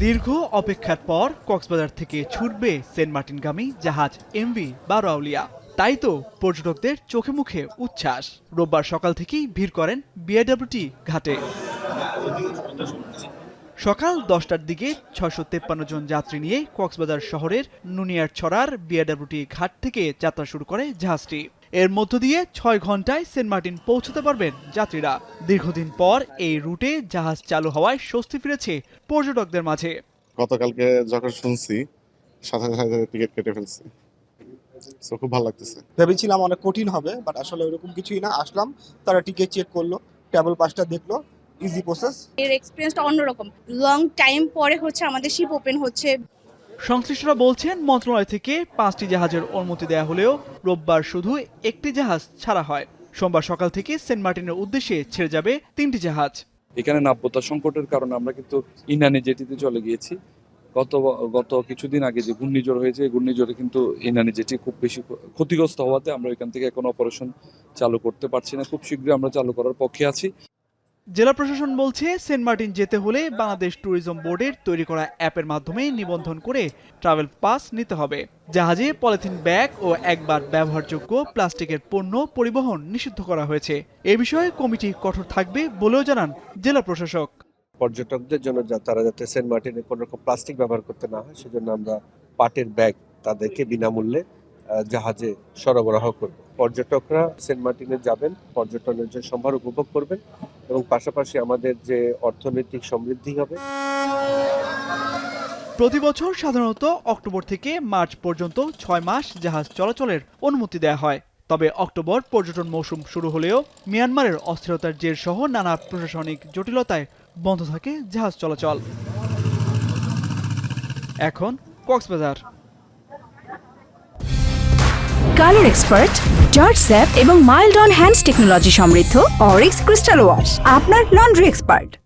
দীর্ঘ অপেক্ষার পর কক্সবাজার থেকে ছুটবে সেন্ট মার্টিনগামী জাহাজ এমভি বারোয়াউলিয়া। তাই তো পর্যটকদের চোখে মুখে উচ্ছ্বাস। রোববার সকাল থেকেই ভিড় করেন বিআরডব্লিউটি ঘাটে। সকাল 10টার দিকে 653 জন যাত্রী নিয়ে কক্সবাজার শহরের নুনিয়ারছড়ার বিআরডব্লিউটি ঘাট থেকে যাত্রা শুরু করে জাহাজটি। এর মধ্য দিয়ে 6 ঘন্টায় সেন্ট মার্টিন পৌঁছতে পারবেন যাত্রীরা। দীর্ঘদিন পর এই রুটে জাহাজ চালু হওয়ায় স্বস্তি ফিরেছে পর্যটকদের মাঝে। গতকালকে যখন শুনছি সাথে সাথে টিকিট কেটে ফেলছি, তো খুব ভালো লাগতেছে। ভেবেছিলাম অনেক কঠিন হবে, বাট আসলে ওরকম কিছুই না। আসলাম, তারা টিকিট চেক করলো, ট্রাভেল পাসটা দেখলো, ইজি প্রসেস। এর এক্সপেরিয়েন্সটা অন্যরকম। লং টাইম পরে হচ্ছে আমাদের শিপ ওপেন হচ্ছে। সংশ্লিষ্টরা বলছেন মন্ত্রণালয় থেকে 5টি জাহাজের অনুমতি দেয়া হলেও রোববার শুধু একটি জাহাজ ছাড়া হয়। সোমবার সকাল থেকে সেন্ট মার্টিনের উদ্দেশ্যে ছেড়ে যাবে 3টি জাহাজ। এখানে নাব্যতা সংকটের কারণে আমরা কিন্তু ইনানি জেটিতে চলে গিয়েছি। গত কিছুদিন আগে যে ঘূর্ণিঝড় হয়েছে, ঘূর্ণিঝড়ে কিন্তু ইনানি জেটি খুব বেশি ক্ষতিগ্রস্ত হওয়াতে আমরা এখান থেকে এখন অপারেশন চালু করতে পারছি না। খুব শীঘ্রই আমরা চালু করার পক্ষে আছি। জেলা প্রশাসন বলছে সেন্ট মার্টিন যেতে হলে বাংলাদেশ ট্যুরিজম বোর্ডের তৈরি করা অ্যাপের মাধ্যমে নিবন্ধন করে ট্রাভেল পাস নিতে হবে। জাহাজে পলিথিন ব্যাগ ও একবার ব্যবহারযোগ্য প্লাস্টিকের পণ্য পরিবহন নিষিদ্ধ করা হয়েছে। এ বিষয়ে কমিটি কঠোর থাকবে বলেও জানান জেলা প্রশাসক। পর্যটকদের জন্য তারা যাতে সেন্ট মার্টিনে কোনো রকম প্লাস্টিক ব্যবহার করতে না হয়, সেজন্য আমরা পাটের ব্যাগ তাদেরকে বিনামূল্যে জাহাজে সরবরাহ করব। পর্যটকরা সেন্ট মার্টিনে যাবেন, পর্যটনের যে সম্ভার উপভোগ করবেন এবং পাশাপাশি আমাদের যে অর্থনৈতিক সমৃদ্ধি হবে। প্রতি বছর সাধারণত অক্টোবর থেকে মার্চ পর্যন্ত 6 মাস জাহাজ চলাচলের অনুমতি দেয়া হয়। তবে অক্টোবর পর্যটন মৌসুম শুরু হলেও মিয়ানমারের অস্থিরতার জের সহ নানা প্রশাসনিক জটিলতায় বন্ধ থাকে জাহাজ চলাচল। এখন Cox's Bazar. Colour expert, George sap এবং মাইল্ড অন হ্যান্ডস টেকনোলজি সমৃদ্ধ অরিক্স ক্রিস্টাল ওয়াশ আপনার লন্ড্রি এক্সপার্ট।